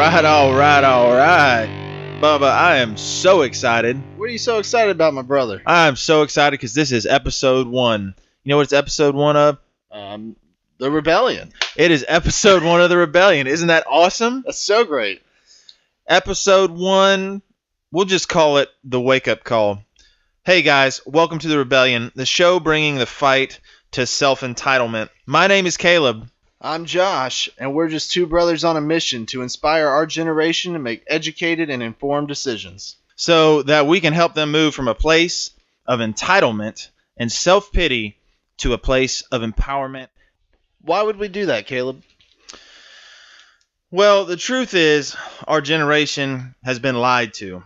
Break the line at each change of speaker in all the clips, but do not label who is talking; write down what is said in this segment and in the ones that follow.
All right. Bubba, I am so excited.
What are you so excited about, my brother?
I'm so excited because this is episode 1. You know what it's episode 1 of?
The Rebellion.
It is episode 1 of The Rebellion. Isn't that awesome?
That's so great.
Episode 1, we'll just call it the wake-up call. Hey guys, welcome to The Rebellion, the show bringing the fight to self-entitlement. My name is Caleb.
I'm Josh, and we're just two brothers on a mission to inspire our generation to make educated and informed decisions,
so that we can help them move from a place of entitlement and self-pity to a place of empowerment.
Why would we do that, Caleb?
Well, the truth is, our generation has been lied to,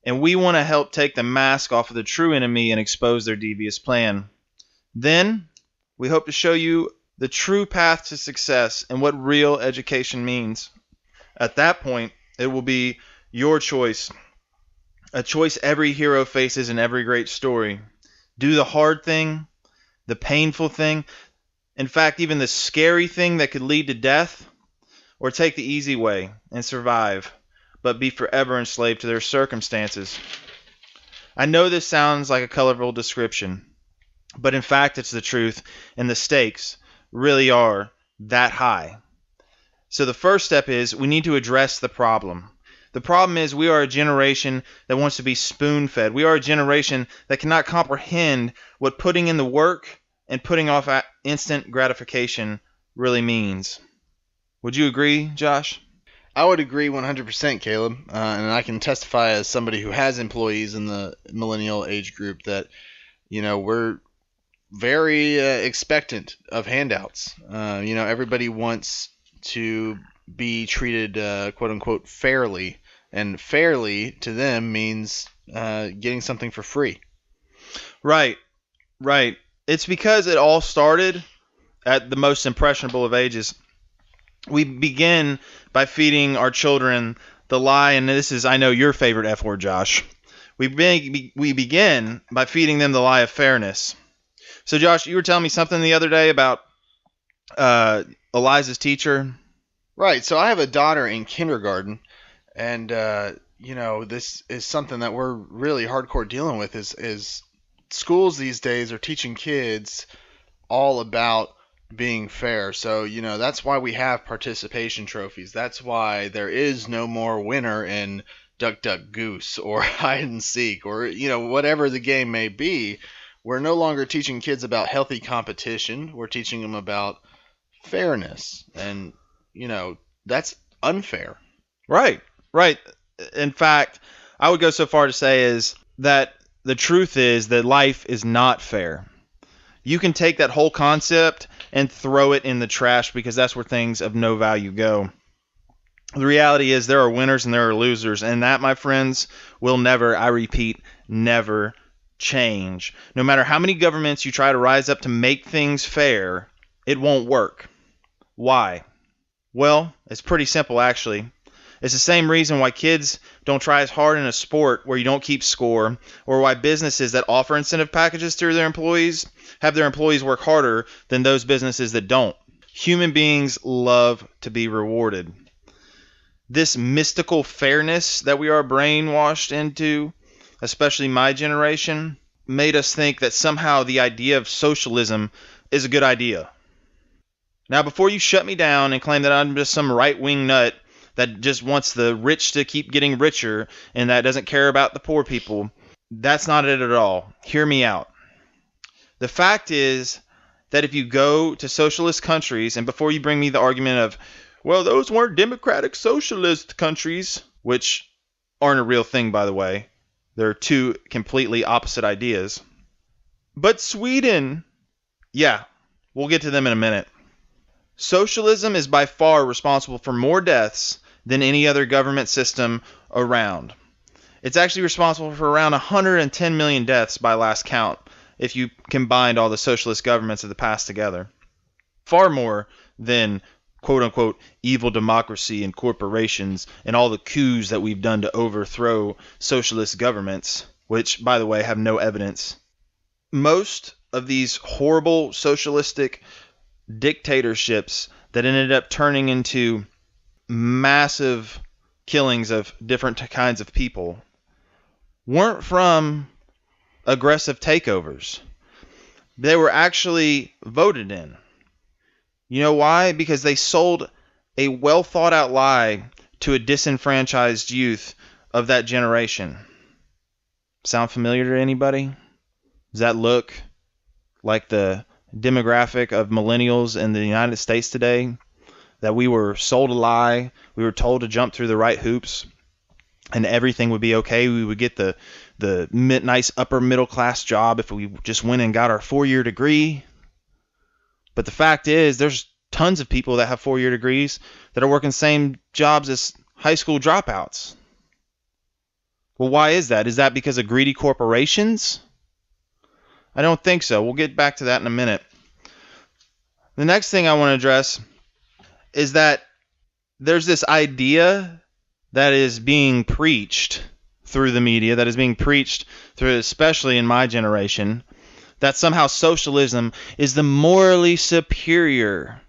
and we want to help take the mask off of the true enemy and expose their devious plan. Then, we hope to show you the true path to success and what real education means. At that point, it will be your choice, a choice every hero faces in every great story. Do the hard thing, the painful thing, in fact, even the scary thing that could lead to death, or take the easy way and survive, but be forever enslaved to their circumstances. I know this sounds like a colorful description, but in fact it's the truth, and the stakes really are that high. So the first step is we need to address the problem. The problem is we are a generation that wants to be spoon-fed. We are a generation that cannot comprehend what putting in the work and putting off instant gratification really means. Would you agree, Josh?
I would agree 100%, Caleb, and I can testify as somebody who has employees in the millennial age group that, we're very expectant of handouts. Everybody wants to be treated, quote unquote, fairly, and fairly to them means getting something for free.
Right. It's because it all started at the most impressionable of ages. We begin by feeding our children the lie, and this is, I know, your favorite F word, Josh. We begin by feeding them the lie of fairness. So, Josh, you were telling me something the other day about Eliza's teacher.
Right. So I have a daughter in kindergarten, and this is something that we're really hardcore dealing with. Is schools these days are teaching kids all about being fair. So that's why we have participation trophies. That's why there is no more winner in Duck Duck Goose or hide and seek or whatever the game may be. We're no longer teaching kids about healthy competition. We're teaching them about fairness. And, that's unfair.
Right. In fact, I would go so far to say is that the truth is that life is not fair. You can take that whole concept and throw it in the trash because that's where things of no value go. The reality is there are winners and there are losers. And that, my friends, will never, I repeat, never change. No matter how many governments you try to rise up to make things fair, it won't work. Why? Well, it's pretty simple actually. It's the same reason why kids don't try as hard in a sport where you don't keep score, or why businesses that offer incentive packages to their employees have their employees work harder than those businesses that don't. Human beings love to be rewarded. This mystical fairness that we are brainwashed into, especially my generation, made us think that somehow the idea of socialism is a good idea. Now, before you shut me down and claim that I'm just some right-wing nut that just wants the rich to keep getting richer and that doesn't care about the poor people, that's not it at all. Hear me out. The fact is that if you go to socialist countries, and before you bring me the argument of, well, those weren't democratic socialist countries, which aren't a real thing, by the way. They're two completely opposite ideas. But Sweden, yeah, we'll get to them in a minute. Socialism is by far responsible for more deaths than any other government system around. It's actually responsible for around 110 million deaths by last count, if you combined all the socialist governments of the past together. Far more than quote-unquote evil democracy and corporations and all the coups that we've done to overthrow socialist governments, which, by the way, have no evidence. Most of these horrible socialistic dictatorships that ended up turning into massive killings of different kinds of people weren't from aggressive takeovers. They were actually voted in. You know why? Because they sold a well thought out lie to a disenfranchised youth of that generation. Sound familiar to anybody? Does that look like the demographic of millennials in the United States today? That we were sold a lie, we were told to jump through the right hoops, and everything would be okay. We would get the nice upper middle class job if we just went and got our 4-year degree. But the fact is, there's tons of people that have 4-year degrees that are working the same jobs as high school dropouts. Well, why is that? Is that because of greedy corporations? I don't think so. We'll get back to that in a minute. The next thing I want to address is that there's this idea that is being preached through the media, that is being preached through, especially in my generation, that somehow socialism is the morally superior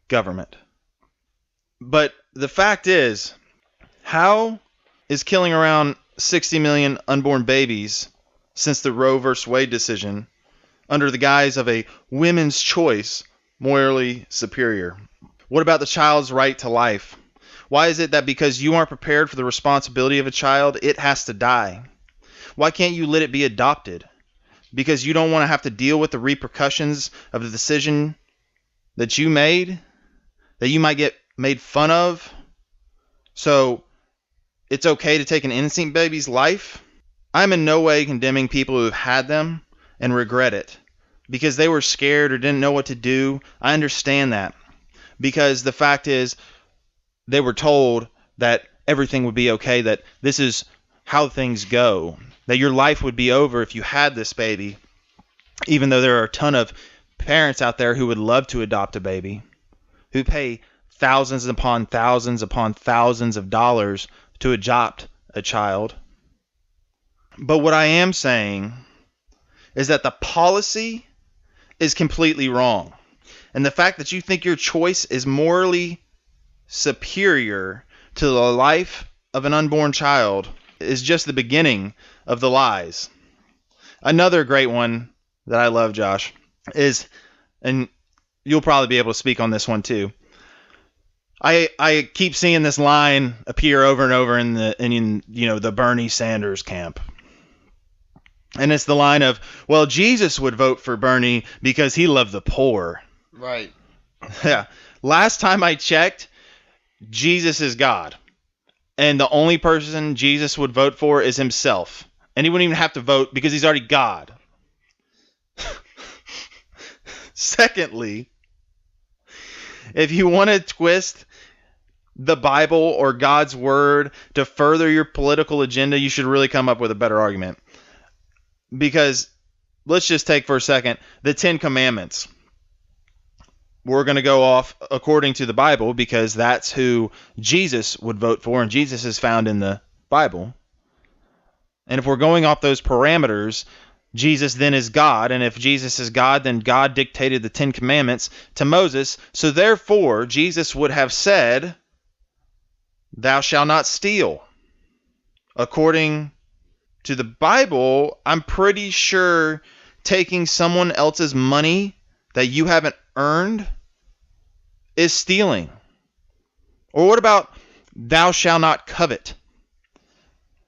government. But the fact is, how is killing around 60 million unborn babies since the Roe v. Wade decision under the guise of a women's choice morally superior? What about the child's right to life? Why is it that because you aren't prepared for the responsibility of a child, it has to die? Why can't you let it be adopted? Because you don't want to have to deal with the repercussions of the decision that you made, that you might get made fun of? So it's okay to take an innocent baby's life? I'm in no way condemning people who have had them and regret it because they were scared or didn't know what to do. I understand that. Because the fact is, they were told that everything would be okay, that this is how things go, that your life would be over if you had this baby, even though there are a ton of parents out there who would love to adopt a baby, who pay thousands upon thousands of dollars to adopt a child. But what I am saying is that the policy is completely wrong. And the fact that you think your choice is morally superior to the life of an unborn child is just the beginning of the lies. Another great one that I love, Josh, is, and you'll probably be able to speak on this one too. I keep seeing this line appear over and over in the Bernie Sanders camp. And it's the line of, well, Jesus would vote for Bernie because he loved the poor.
Right.
Yeah. Last time I checked, Jesus is God. And the only person Jesus would vote for is himself. And he wouldn't even have to vote because he's already God. Secondly, if you want to twist the Bible or God's word to further your political agenda, you should really come up with a better argument. Because let's just take for a second the 10 Commandments. We're going to go off according to the Bible because that's who Jesus would vote for, and Jesus is found in the Bible. And if we're going off those parameters, Jesus then is God, and if Jesus is God, then God dictated the 10 Commandments to Moses. So therefore, Jesus would have said, "Thou shalt not steal." According to the Bible, I'm pretty sure taking someone else's money that you haven't earned is stealing. Or what about thou shalt not covet?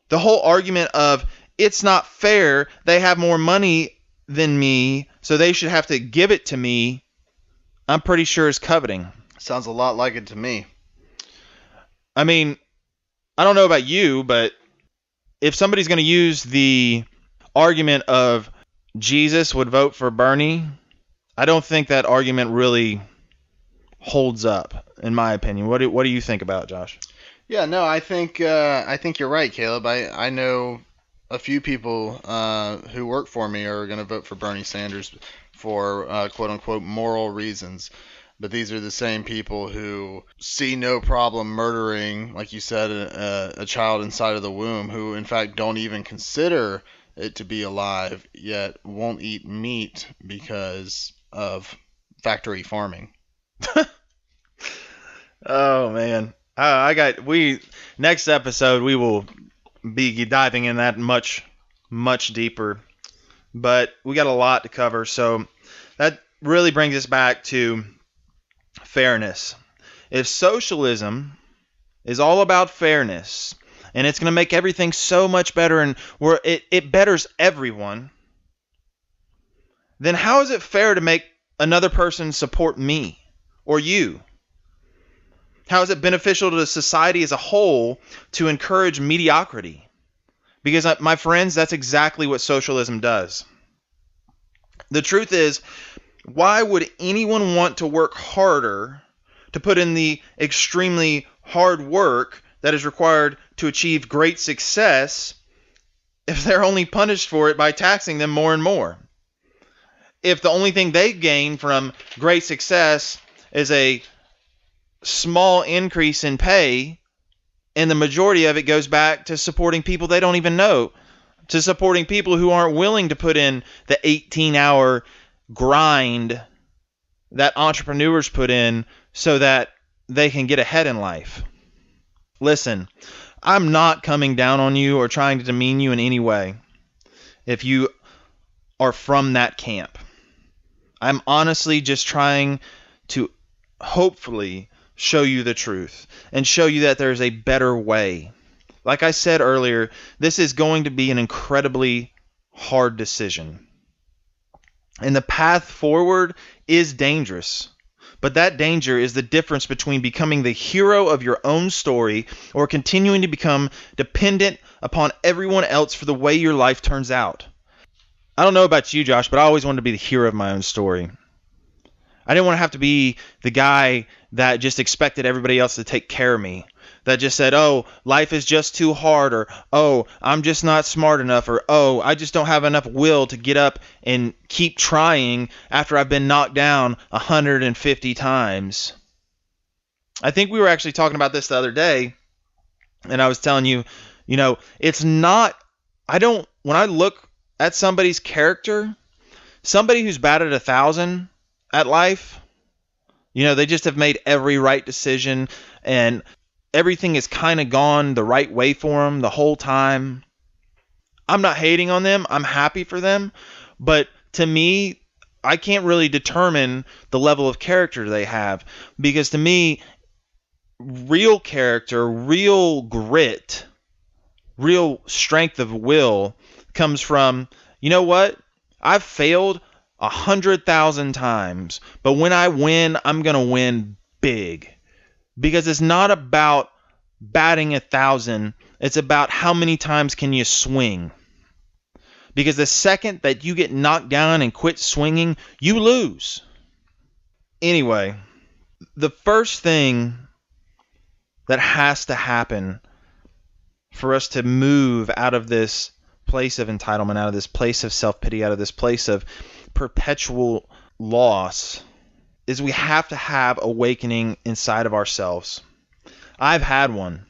The whole argument of it's not fair, they have more money than me, so they should have to give it to me, I'm pretty sure is coveting.
Sounds a lot like it to me.
I mean, I don't know about you, but if somebody's going to use the argument of Jesus would vote for Bernie, I don't think that argument really holds up, in my opinion. What do you think about it, Josh?
Yeah, no, I think you're right, Caleb. I know a few people who work for me are going to vote for Bernie Sanders for quote unquote moral reasons. But these are the same people who see no problem murdering, like you said, a child inside of the womb, who in fact don't even consider it to be alive, yet won't eat meat because of factory farming.
Oh man, Next episode, we will be diving in that much, much deeper. But we got a lot to cover, so that really brings us back to fairness. If socialism is all about fairness, and it's going to make everything so much better, and where it betters everyone, then how is it fair to make another person support me or you? How is it beneficial to society as a whole to encourage mediocrity? Because, my friends, that's exactly what socialism does. The truth is, why would anyone want to work harder, to put in the extremely hard work that is required to achieve great success, if they're only punished for it by taxing them more and more? If the only thing they gain from great success is a small increase in pay, and the majority of it goes back to supporting people they don't even know, to supporting people who aren't willing to put in the 18-hour grind that entrepreneurs put in so that they can get ahead in life. Listen, I'm not coming down on you or trying to demean you in any way if you are from that camp. I'm honestly just trying to hopefully show you the truth and show you that there's a better way. Like I said earlier, this is going to be an incredibly hard decision. And the path forward is dangerous. But that danger is the difference between becoming the hero of your own story or continuing to become dependent upon everyone else for the way your life turns out. I don't know about you, Josh, but I always wanted to be the hero of my own story. I didn't want to have to be the guy that just expected everybody else to take care of me, that just said, oh, life is just too hard, or oh, I'm just not smart enough, or oh, I just don't have enough will to get up and keep trying after I've been knocked down 150 times. I think we were actually talking about this the other day, and I was telling you, it's not, when I look at somebody's character, somebody who's batted 1,000 at life, they just have made every right decision and everything has kind of gone the right way for them the whole time. I'm not hating on them. I'm happy for them. But to me, I can't really determine the level of character they have, because to me, real character, real grit, real strength of will comes from, you know what? I've failed 100,000 times, but when I win, I'm going to win big. Because it's not about batting 1,000, it's about how many times can you swing. Because the second that you get knocked down and quit swinging, you lose. Anyway, the first thing that has to happen for us to move out of this place of entitlement, out of this place of self-pity, out of this place of perpetual loss, is we have to have awakening inside of ourselves. I've had one.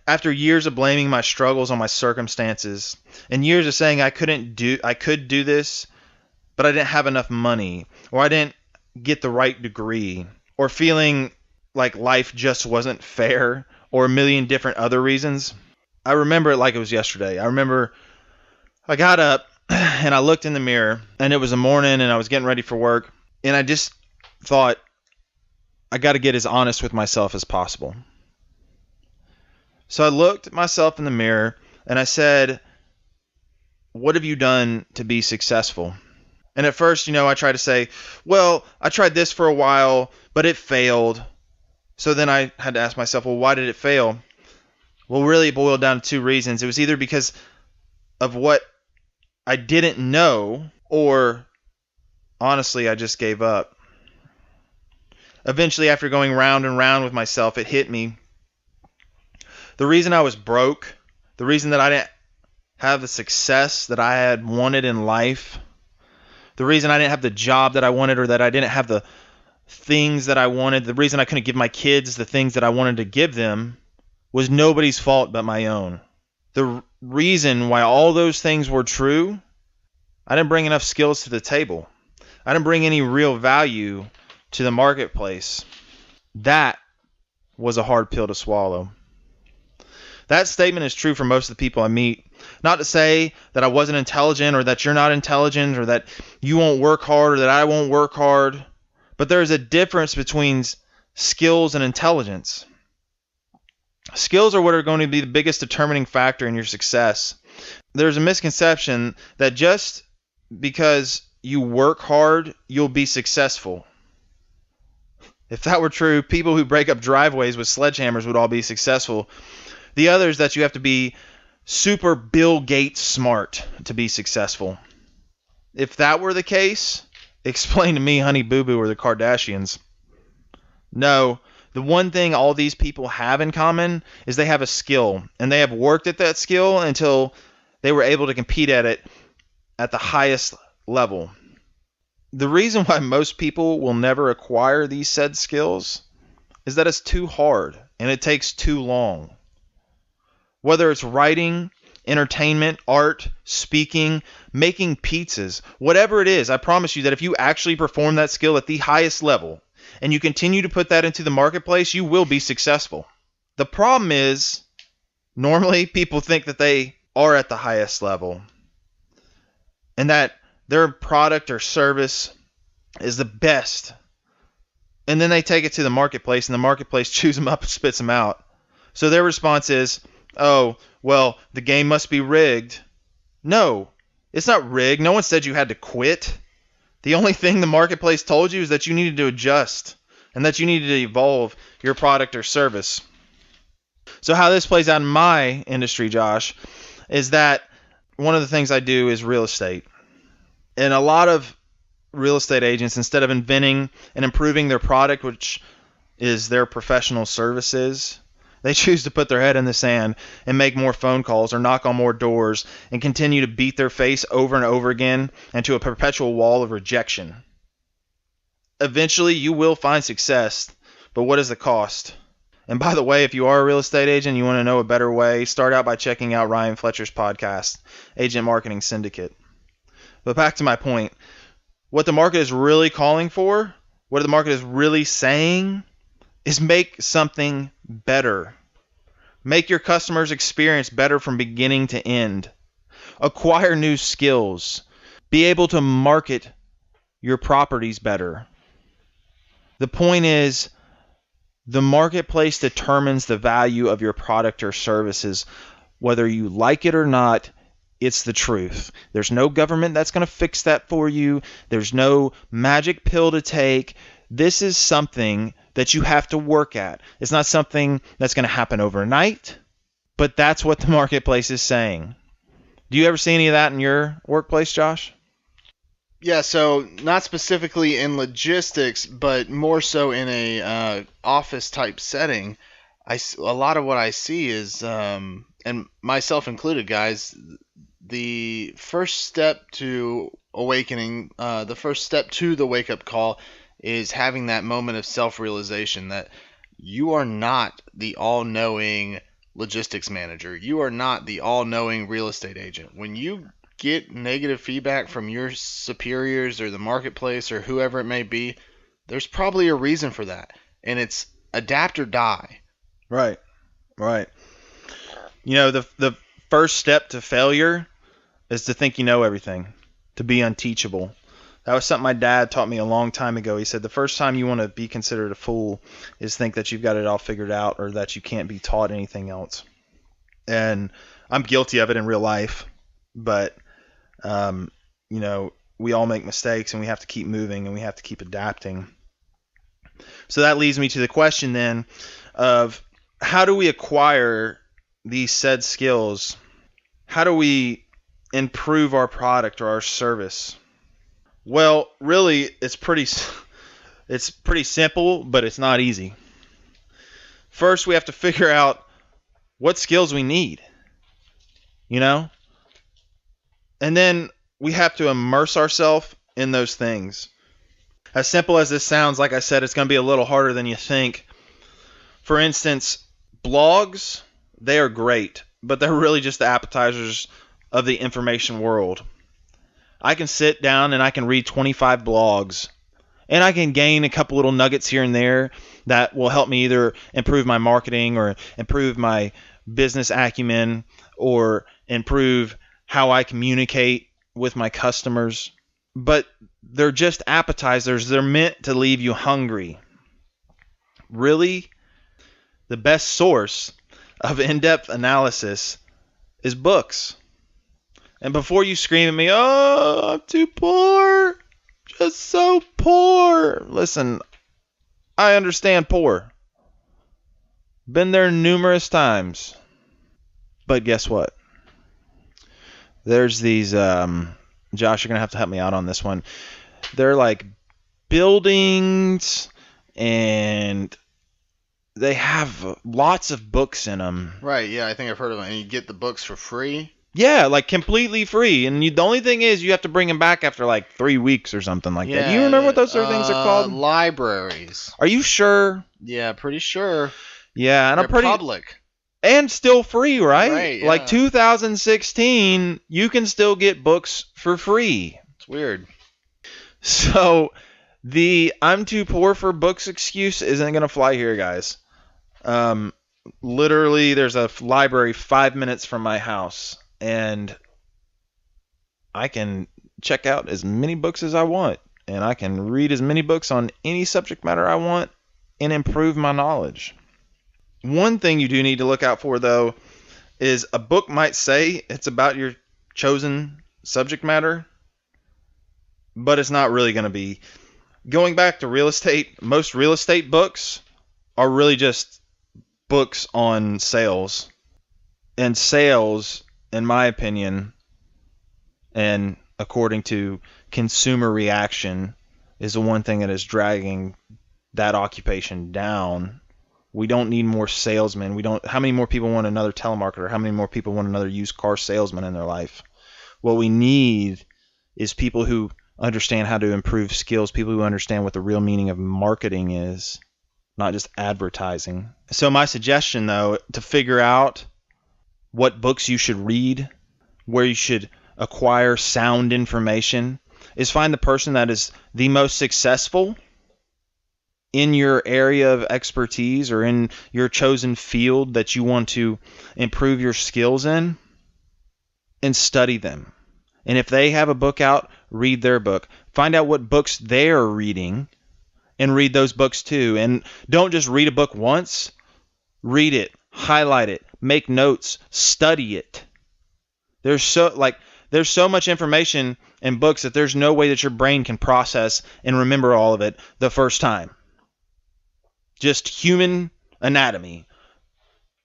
After years of blaming my struggles on my circumstances, and years of saying I could do this, but I didn't have enough money, or I didn't get the right degree, or feeling like life just wasn't fair, or a million different other reasons, I remember it like it was yesterday. I remember I got up and I looked in the mirror, and it was the morning and I was getting ready for work, and I just thought, I got to get as honest with myself as possible. So I looked at myself in the mirror and I said, what have you done to be successful? And at first, I tried to say, well, I tried this for a while, but it failed. So then I had to ask myself, well, why did it fail? Well, really it boiled down to two reasons. It was either because of what I didn't know, or honestly, I just gave up. Eventually, after going round and round with myself, it hit me. The reason I was broke, the reason that I didn't have the success that I had wanted in life, the reason I didn't have the job that I wanted, or that I didn't have the things that I wanted, the reason I couldn't give my kids the things that I wanted to give them, was nobody's fault but my own. The reason why all those things were true, I didn't bring enough skills to the table. I didn't bring any real value to the marketplace. That was a hard pill to swallow. That statement is true for most of the people I meet. Not to say that I wasn't intelligent or that you're not intelligent or that you won't work hard or that I won't work hard, but there is a difference between skills and intelligence. Skills are what are going to be the biggest determining factor in your success. There's a misconception that just because you work hard, you'll be successful. If that were true, people who break up driveways with sledgehammers would all be successful. The other is that you have to be super Bill Gates smart to be successful. If that were the case, explain to me Honey Boo Boo or the Kardashians. No, the one thing all these people have in common is they have a skill, and they have worked at that skill until they were able to compete at it at the highest level. The reason why most people will never acquire these said skills is that it's too hard and it takes too long. Whether it's writing, entertainment, art, speaking, making pizzas, whatever it is, I promise you that if you actually perform that skill at the highest level and you continue to put that into the marketplace, you will be successful. The problem is, normally people think that they are at the highest level and that their product or service is the best. And then they take it to the marketplace and the marketplace chews them up and spits them out. So their response is, oh, well, the game must be rigged. No, it's not rigged. No one said you had to quit. The only thing the marketplace told you is that you needed to adjust and that you needed to evolve your product or service. So how this plays out in my industry, Josh, is that one of the things I do is real estate. And a lot of real estate agents, instead of inventing and improving their product, which is their professional services, they choose to put their head in the sand and make more phone calls or knock on more doors and continue to beat their face over and over again into a perpetual wall of rejection. Eventually, you will find success, but what is the cost? And by the way, if you are a real estate agent and you want to know a better way, start out by checking out Ryan Fletcher's podcast, Agent Marketing Syndicate. But back to my point, what the market is really calling for, what the market is really saying, is make something better. Make your customers' experience better from beginning to end. Acquire new skills. Be able to market your properties better. The point is, the marketplace determines the value of your product or services. Whether you like it or not, it's the truth. There's no government that's going to fix that for you. There's no magic pill to take. This is something that you have to work at. It's not something that's going to happen overnight, but that's what the marketplace is saying. Do you ever see any of that in your workplace, Josh?
Yeah, so not specifically in logistics, but more so in a office type setting. A lot of what I see is, and myself included, guys, the first step to awakening, the first step to the wake-up call is having that moment of self-realization that you are not the all-knowing logistics manager. You are not the all-knowing real estate agent. When you get negative feedback from your superiors or the marketplace or whoever it may be, there's probably a reason for that. And it's adapt or die.
Right. You know, the first step to failure is to think you know everything, to be unteachable. That was something my dad taught me a long time ago. He said the first time you want to be considered a fool is think that you've got it all figured out or that you can't be taught anything else. And I'm guilty of it in real life, but you know, we all make mistakes and we have to keep moving and we have to keep adapting. So that leads me to the question then of how do we acquire these said skills? How do we improve our product or our service? Well, really, it's pretty simple, but it's not easy. First, we have to figure out what skills we need, you know? And then we have to immerse ourselves in those things. As simple as this sounds, like I said, it's going to be a little harder than you think. For instance, blogs, they are great, but they're really just the appetizers of the information world. I can sit down and I can read 25 blogs, and I can gain a couple little nuggets here and there that will help me either improve my marketing or improve my business acumen or improve how I communicate with my customers. But they're just appetizers. They're meant to leave you hungry. Really, the best source of in-depth analysis is books. And before you scream at me, oh, I'm too poor, just so poor. Listen, I understand poor. Been there numerous times. But guess what? There's these, Josh, you're going to have to help me out on this one. They're like buildings, and they have lots of books in them.
Right, yeah, I think I've heard of them. And you get the books for free?
Yeah, like completely free. And the only thing is you have to bring them back after like 3 weeks or something like that. Do you remember what those sort of things are called?
Libraries.
Are you sure?
Yeah, pretty sure.
Yeah, and
They're
I'm pretty
public.
and still free, right?
Right, yeah.
Like 2016, you can still get books for free.
It's weird.
So the I'm too poor for books excuse isn't going to fly here, guys. Literally, there's a library 5 minutes from my house, and I can check out as many books as I want, and I can read as many books on any subject matter I want and improve my knowledge. One thing you do need to look out for, though, is a book might say it's about your chosen subject matter, but it's not really going to be. Going back to real estate, most real estate books are really just books on sales. And sales, in my opinion, and according to consumer reaction, is the one thing that is dragging that occupation down. We don't need more salesmen. How many more people want another telemarketer? How many more people want another used car salesman in their life? What we need is people who understand how to improve skills, people who understand what the real meaning of marketing is, not just advertising. So my suggestion, though, to figure out what books you should read, where you should acquire sound information, is find the person that is the most successful in your area of expertise or in your chosen field that you want to improve your skills in, and study them. And if they have a book out, read their book. Find out what books they're reading and read those books too. And don't just read a book once. Read it, highlight it, make notes, study it. There's so much information in books that there's no way that your brain can process and remember all of it the first time. Just human anatomy.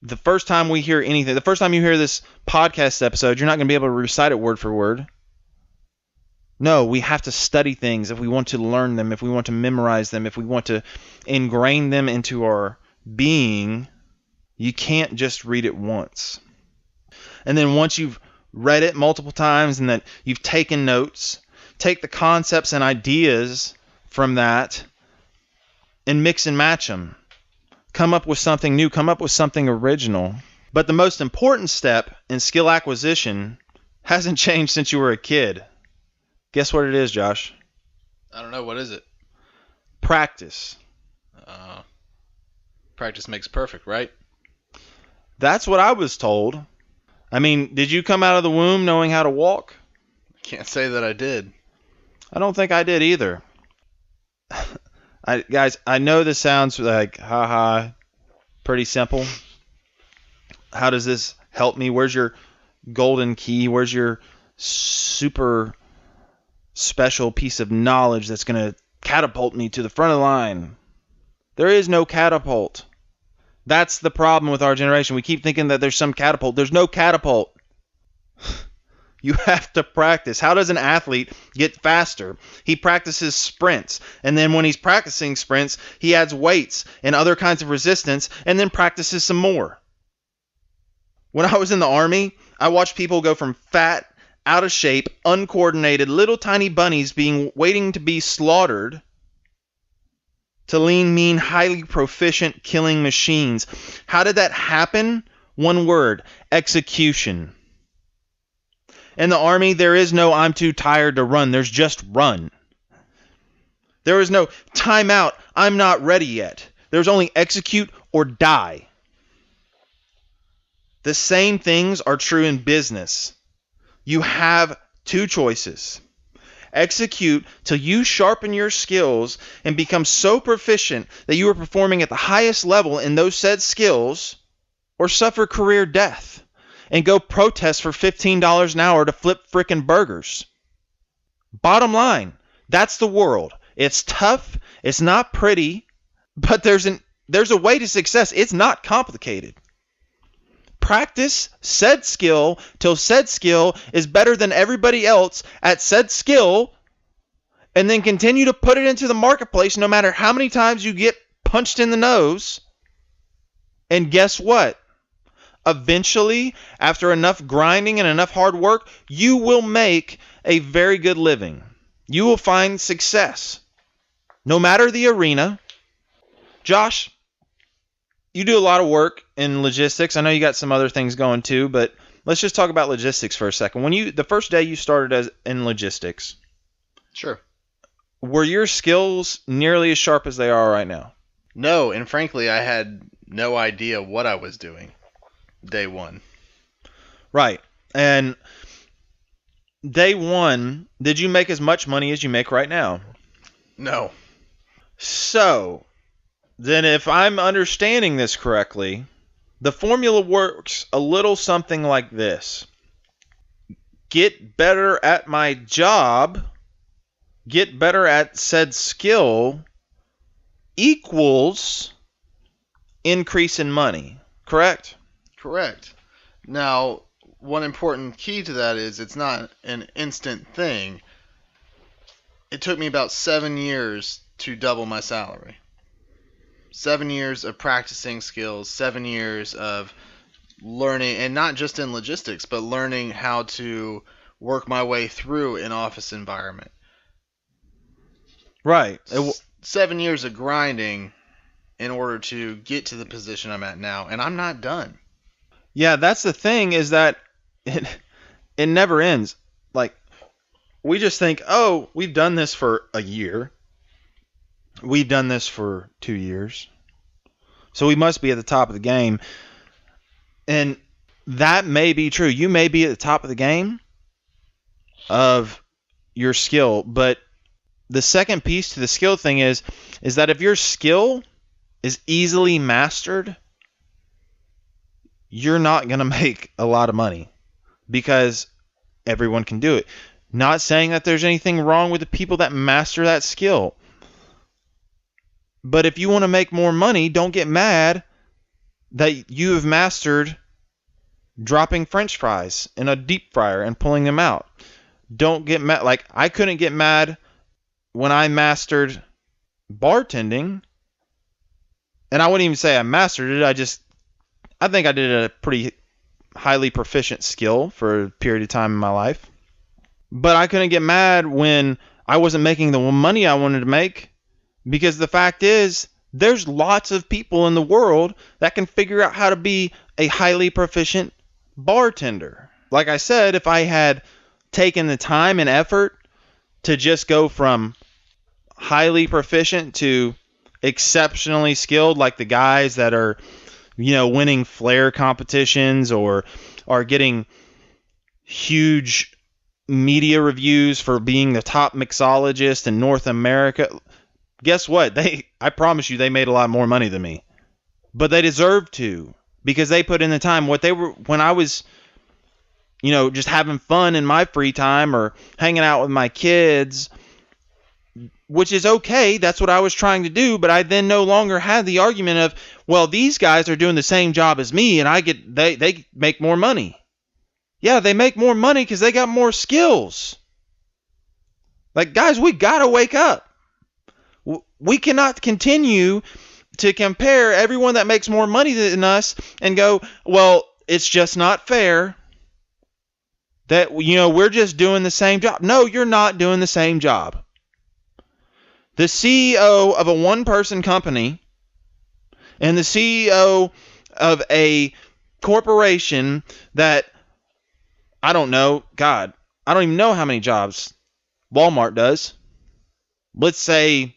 The first time we hear anything, the first time you hear this podcast episode, you're not going to be able to recite it word for word. No, we have to study things if we want to learn them, if we want to memorize them, if we want to ingrain them into our being. You can't just read it once. And then once you've read it multiple times and that you've taken notes, take the concepts and ideas from that and mix and match them. Come up with something new. Come up with something original. But the most important step in skill acquisition hasn't changed since you were a kid. Guess what it is, Josh?
I don't know. What is it?
Practice.
Practice makes perfect, right?
That's what I was told. I mean, did you come out of the womb knowing how to walk?
Can't say that I did.
I don't think I did either. Guys, I know this sounds like, haha, pretty simple. How does this help me? Where's your golden key? Where's your super special piece of knowledge that's going to catapult me to the front of the line? There is no catapult. That's the problem with our generation. We keep thinking that there's some catapult. There's no catapult. You have to practice. How does an athlete get faster? He practices sprints. And then when he's practicing sprints, he adds weights and other kinds of resistance and then practices some more. When I was in the Army, I watched people go from fat, out of shape, uncoordinated, little tiny bunnies waiting to be slaughtered to lean, mean, highly proficient killing machines. How did that happen? One word: execution. In the Army, there is no I'm too tired to run. There's just run. There is no time out, I'm not ready yet. There's only execute or die. The same things are true in business. You have two choices. Execute till you sharpen your skills and become so proficient that you are performing at the highest level in those said skills, or suffer career death and go protest for $15 an hour to flip frickin' burgers. Bottom line, that's the world. It's tough, it's not pretty, but there's a way to success. It's not complicated. Practice said skill till said skill is better than everybody else at said skill, and then continue to put it into the marketplace no matter how many times you get punched in the nose. And guess what? Eventually, after enough grinding and enough hard work, you will make a very good living. You will find success, no matter the arena. Josh, you do a lot of work in logistics. I know you got some other things going too, but let's just talk about logistics for a second. The first day you started in logistics,
Sure.
were your skills nearly as sharp as they are right now?
No, and frankly, I had no idea what I was doing day one.
Right. And day one, did you make as much money as you make right now?
No.
So, then if I'm understanding this correctly, the formula works a little something like this. Get better at my job, get better at said skill, equals increase in money. Correct?
Correct. Now, one important key to that is it's not an instant thing. It took me about 7 years to double my salary. 7 years of practicing skills, 7 years of learning, and not just in logistics, but learning how to work my way through an office environment.
Right.
7 years of grinding in order to get to the position I'm at now, and I'm not done.
Yeah, that's the thing, is that it never ends. Like, we just think, oh, we've done this for a year. We've done this for 2 years. So we must be at the top of the game. And that may be true. You may be at the top of the game of your skill, but the second piece to the skill thing is that if your skill is easily mastered, you're not going to make a lot of money because everyone can do it. Not saying that there's anything wrong with the people that master that skill. But if you want to make more money, don't get mad that you have mastered dropping French fries in a deep fryer and pulling them out. Don't get mad. Like, I couldn't get mad when I mastered bartending. And I wouldn't even say I mastered it. I think I did a pretty highly proficient skill for a period of time in my life. But I couldn't get mad when I wasn't making the money I wanted to make, because the fact is, there's lots of people in the world that can figure out how to be a highly proficient bartender. Like I said, if I had taken the time and effort to just go from highly proficient to exceptionally skilled, like the guys that are, winning flair competitions or are getting huge media reviews for being the top mixologist in North America. Guess what? I promise you, they made a lot more money than me. But they deserved to, because they put in the time. When I was, just having fun in my free time or hanging out with my kids, which is okay. That's what I was trying to do. But I then no longer had the argument of, well, these guys are doing the same job as me and they make more money. Yeah, they make more money because they got more skills. Like, guys, we got to wake up. We cannot continue to compare everyone that makes more money than us and go, well, it's just not fair that, we're just doing the same job. No, you're not doing the same job. The CEO of a one-person company and the CEO of a corporation that, I don't know, God, I don't even know how many jobs Walmart does. Let's say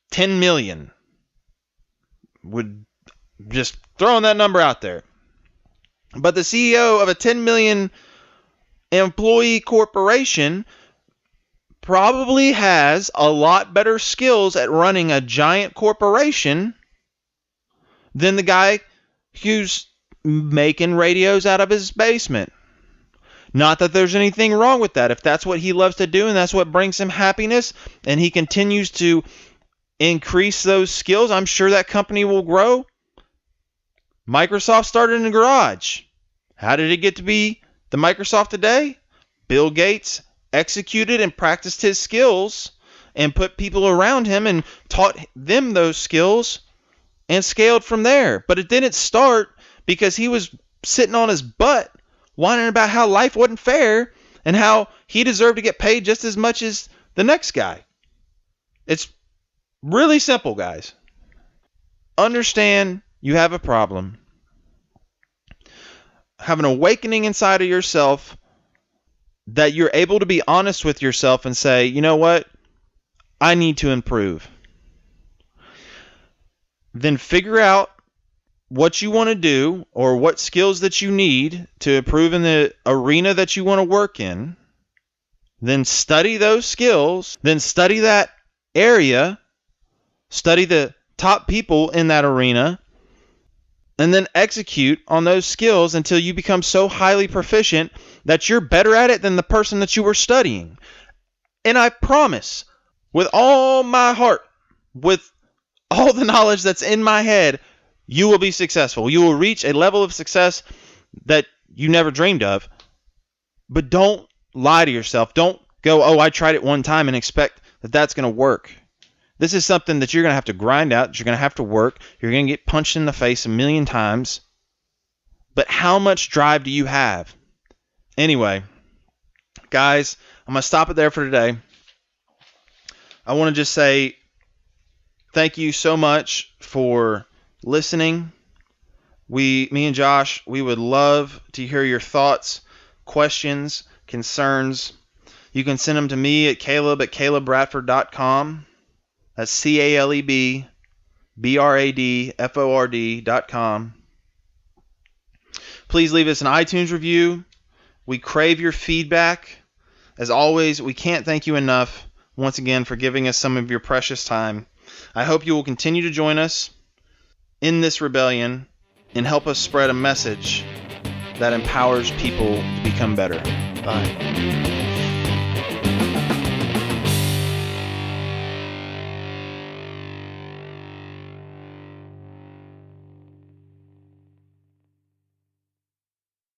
10 million. Just throwing that number out there. But the CEO of a 10 million employee corporation probably has a lot better skills at running a giant corporation than the guy who's making radios out of his basement. Not that there's anything wrong with that. If that's what he loves to do and that's what brings him happiness, and he continues to increase those skills, I'm sure that company will grow. Microsoft started in a garage. How did it get to be the Microsoft today? Bill Gates executed and practiced his skills and put people around him and taught them those skills and scaled from there. But it didn't start because he was sitting on his butt whining about how life wasn't fair and how he deserved to get paid just as much as the next guy. It's really simple, guys. Understand you have a problem. Have an awakening inside of yourself that you're able to be honest with yourself and say, you know what? I need to improve. Then figure out what you want to do or what skills that you need to improve in the arena that you want to work in. Then study those skills. Then study that area. Study the top people in that arena. And then execute on those skills until you become so highly proficient that you're better at it than the person that you were studying. And I promise, with all my heart, with all the knowledge that's in my head, you will be successful. You will reach a level of success that you never dreamed of. But don't lie to yourself. Don't go, oh, I tried it one time and expect that that's going to work. This is something that you're going to have to grind out, that you're going to have to work. You're going to get punched in the face a million times. But how much drive do you have? Anyway, guys, I'm going to stop it there for today. I want to just say thank you so much for listening. Me and Josh, we would love to hear your thoughts, questions, concerns. You can send them to me at caleb@calebradford.com. That's CalebBradford.com. Please leave us an iTunes review. We crave your feedback. As always, we can't thank you enough once again for giving us some of your precious time. I hope you will continue to join us in this rebellion and help us spread a message that empowers people to become better. Bye.